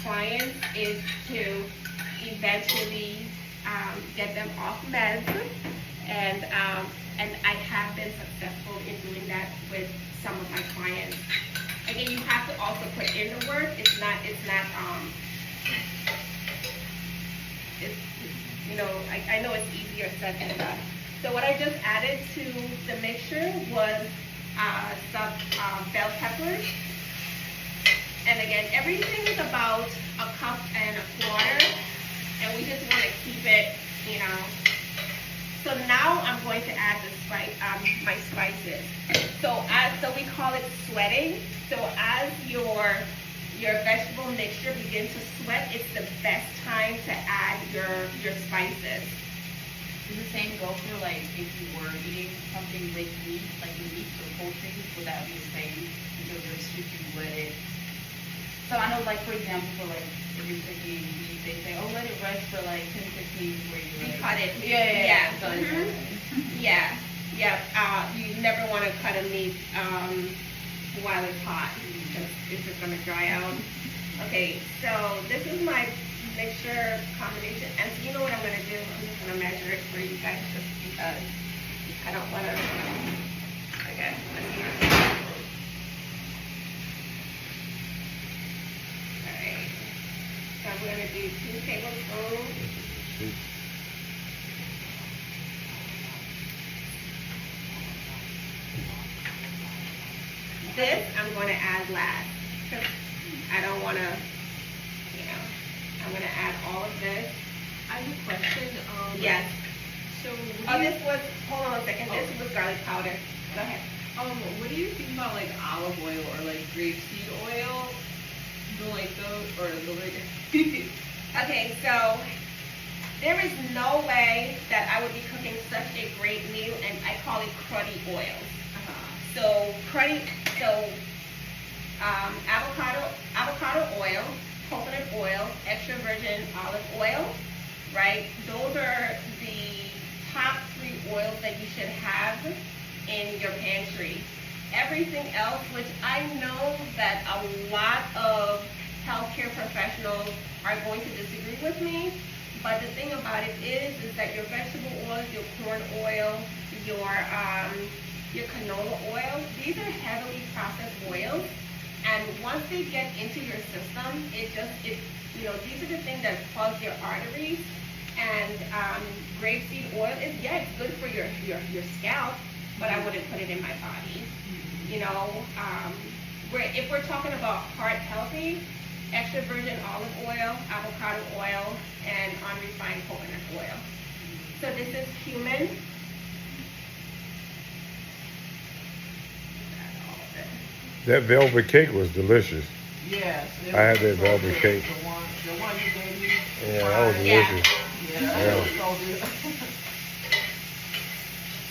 clients is to eventually get them off meds, and I have been successful in doing that with some of my clients. Again, you have to also put in the work. It's you know, I know it's easier said than done. So what I just added to the mixture was some bell peppers. And again, everything is about a cup and a quarter, and we just want to keep it, you know. So now I'm going to add the my spices. So we call it sweating. So as your vegetable mixture begins to sweat, it's the best time to add your spices. Does the same go for like if you were eating something with meat, like meat or poultry? Would that be the same? Because if you let it. So I know, like for example, for like if you're cooking beef, they say, oh, let it rest for like 10, 15 before you like, cut it. Yeah. Yeah. You never want to cut a meat while it's hot because it's just going to dry out. Okay, so this is my mixture combination, and so you know what I'm going to do? I'm just going to measure it for you guys just because I don't want to. Okay, let me. Alright, so I'm going to do 2 tablespoons. This I'm going to add last because I don't want to, you know, I'm going to add all of this. I have a question. Yes. So This was, hold on a second, this was garlic powder. Go ahead. What do you think about like olive oil or like grapeseed oil? Don't like those or the like. Okay, so there is no way that I would be cooking such a great meal, and I call it cruddy oils. So avocado oil, coconut oil, extra virgin olive oil, right? Those are the top 3 oils that you should have in your pantry. Everything else, which I know that a lot of healthcare professionals are going to disagree with me, but the thing about it is that your vegetable oils, your corn oil, your canola oil, these are heavily processed oils, and once they get into your system, these are the things that clog your arteries. And grapeseed oil is, it's good for your scalp, but I wouldn't put it in my body. You know, if we're talking about heart healthy, extra virgin olive oil, avocado oil, and unrefined coconut oil. So this is cumin. That velvet cake was delicious. Yes. I had that velvet cake. The one you gave me. Yeah, that was delicious. Yeah. So good.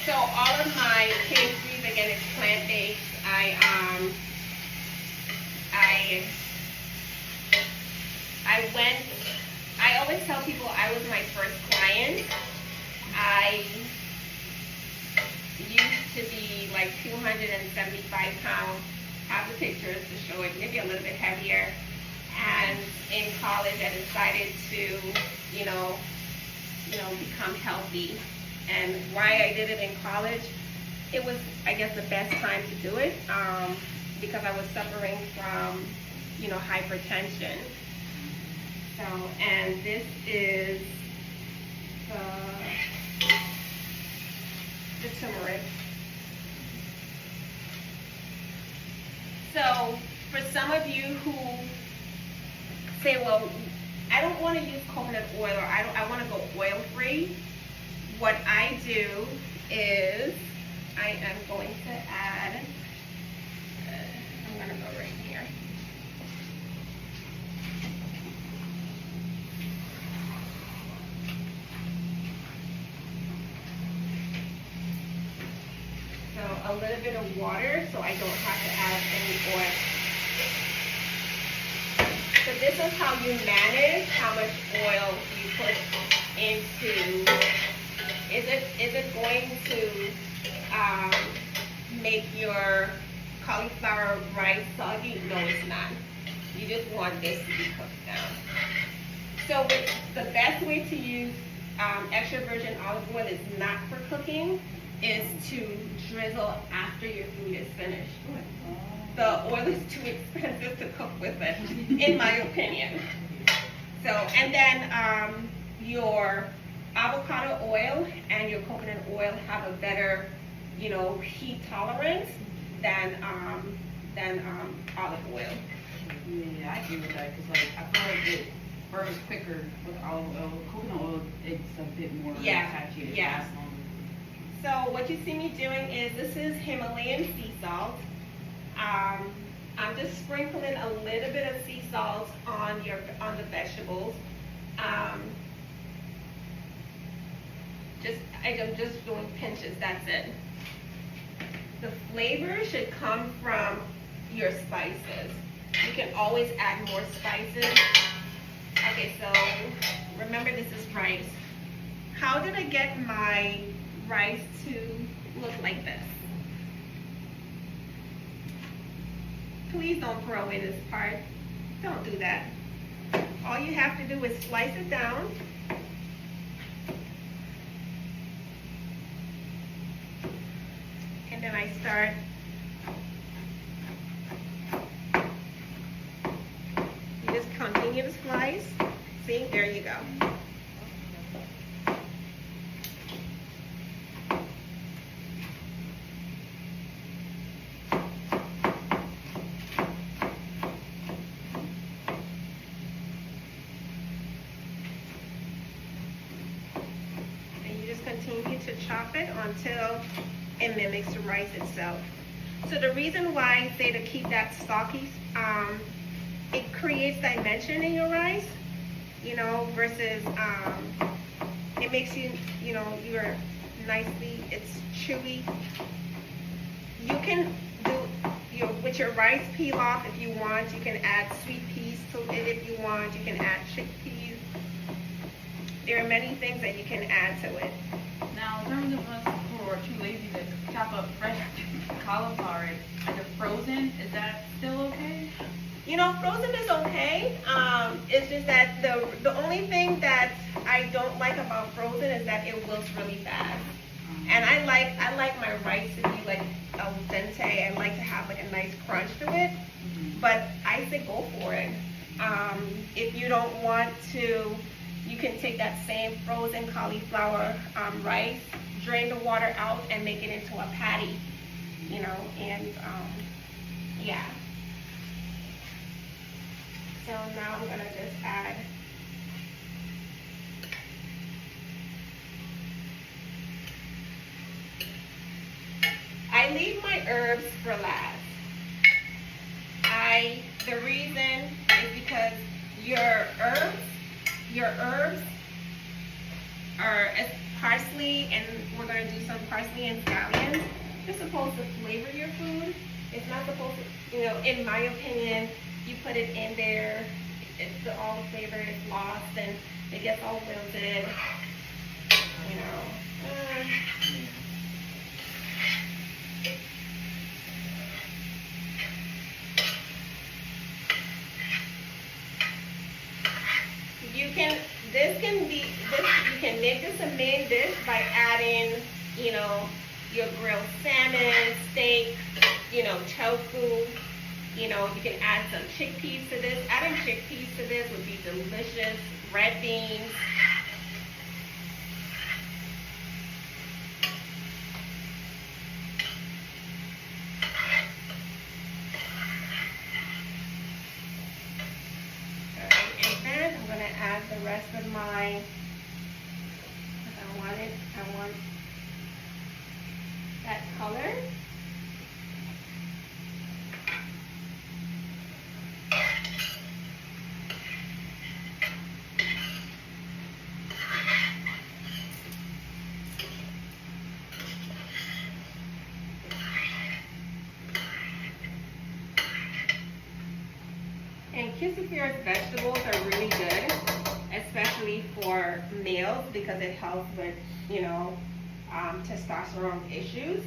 So all of my pastries, again, it's plant-based. I always tell people I was my first client. I used to be like 275 pounds. Have the pictures to show it, maybe a little bit heavier. And in college, I decided to, become healthy. And why I did it in college, it was, I guess, the best time to do it because I was suffering from, hypertension. So, and this is the turmeric. So, for some of you who say, well, I don't want to use coconut oil, or I want to go oil-free, what I do is I am going to add, I'm going to go right here. So a little bit of water so I don't have to add any oil. So this is how you manage how much oil you put into. Is it going to make your cauliflower rice soggy? No, it's not. You just want this to be cooked down. So the best way to use extra virgin olive oil is not for cooking, is to drizzle after your food is finished. The oil is too expensive to cook with it, in my opinion. So, and then your avocado oil and your coconut oil have a better, heat tolerance than olive oil. Yeah, I agree with that because like I feel like it burns quicker with olive oil. Coconut oil, it's a bit more patchy. It Yeah. lasts longer. So what you see me doing is, this is Himalayan sea salt. I'm just sprinkling a little bit of sea salt on the vegetables. I'm just doing pinches, that's it. The flavor should come from your spices. You can always add more spices. Okay, so remember this is rice. How did I get my rice to look like this? Please don't throw away this part. Don't do that. All you have to do is slice it down. And then I start you just continue to slice. See, there you go. Continue to chop it until it mimics the rice itself. So the reason why I say to keep that stocky, it creates dimension in your rice, versus it makes you're nicely, it's chewy. You can do with your rice pilaf if you want. You can add sweet peas to it if you want. You can add chickpeas. There are many things that you can add to it. Now, in terms of us who are too lazy to chop up fresh cauliflower, like they're frozen, is that still okay? Frozen is okay. It's just that the only thing that I don't like about frozen is that it wilts really fast. And I like my rice to be like al dente. I like to have like a nice crunch to it. But I say go for it. If you don't want to, you can take that same frozen cauliflower rice, drain the water out, and make it into a patty, and yeah. So now I'm gonna just add I leave my herbs for last. The reason is because your herbs are as parsley, and we're going to do some parsley and scallions. They're supposed to flavor your food. It's not supposed to, in my opinion, you put it in there, all the flavor is lost and it gets all wilted, you can make this a main dish by adding, your grilled salmon, steak, tofu. You can add some chickpeas to this. Adding chickpeas to this would be delicious. Red beans. I'm going to add the rest of my, I want that color. And cruciferous vegetables are really good, especially for males, because it helps with, testosterone issues.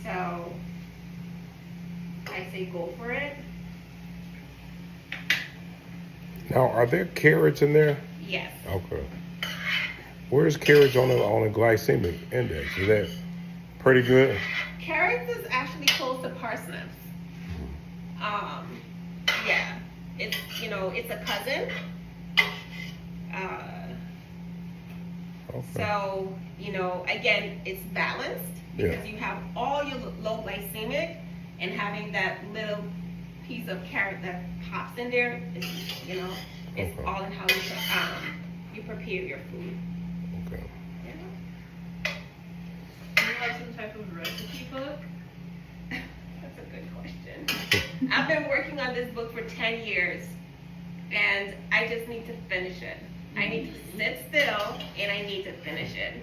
So I say go for it. Now, are there carrots in there? Yes. Okay. Where's carrots on the glycemic index? Is that pretty good? Carrots is actually close to parsnips. Yeah, it's, you know, it's a cousin. Okay. So, you know, again, it's balanced because you have all your low glycemic, and having that little piece of carrot that pops in there, is, you know, it's Okay. all in how you prepare your food. Okay. Yeah. Do you have some type of recipe book? That's a good question. I've been working on this book for 10 years, and I just need to finish it. I need to sit still, and I need to finish it.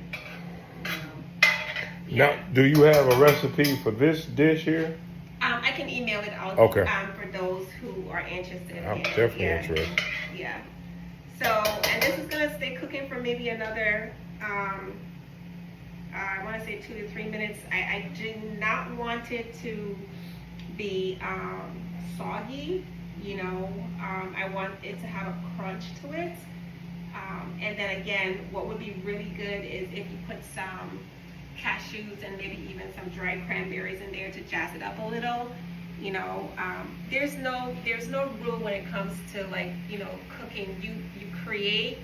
Now, do you have a recipe for this dish here? I can email it out Okay. For those who are interested in I'm it. definitely Yeah. interested. Yeah. So, and this is gonna stay cooking for maybe another, I wanna say 2 to 3 minutes. I do not want it to be soggy, you know. I want it to have a crunch to it. And then again, what would be really good is if you put some cashews and maybe even some dried cranberries in there to jazz it up a little. You know, there's no rule when it comes to, like, you know, cooking. You create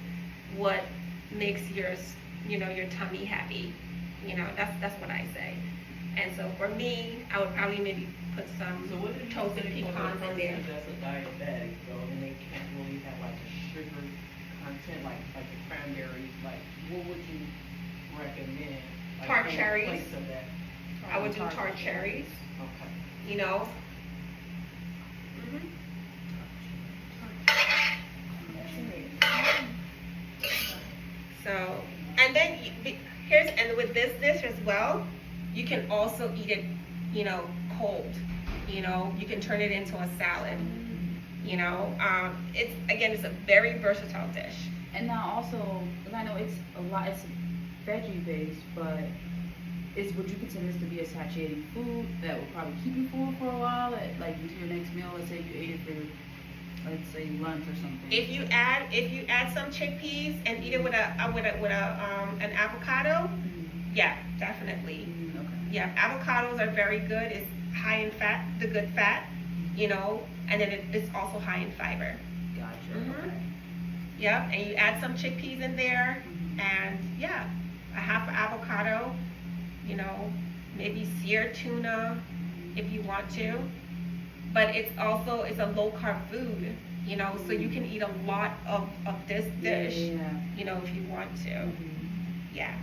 what makes your tummy happy. You know, that's what I say. And so for me, I would probably maybe put some So what did you toasted say for the pecans in there. person that's a diabetic, though, and they can't really have like a sugar content, like the cranberries, like what would you recommend? Like, Tart in cherries. place of that? I would do tart cherries. Okay. You know. So, and then and with this dish as well, you can also eat it, you know, cold. You know, you can turn it into a salad. You know, it's a very versatile dish. And now also, because I know it's veggie based, but would you consider this to be a satiating food that will probably keep you full for a while, like into your next meal? Let's say you ate it for, let's say, lunch or something. If you add some chickpeas and eat it with an avocado, yeah, definitely. Okay. Yeah, avocados are very good. It's high in fat, the good fat, you know, and then it's also high in fiber. Gotcha. Mhm. Okay. Yep, and you add some chickpeas in there, and yeah, a half avocado, you know, maybe seared tuna if you want to. But it's a low carb food, you know, so you can eat a lot of this dish, Yeah. you know, if you want to. Mhm. Yeah.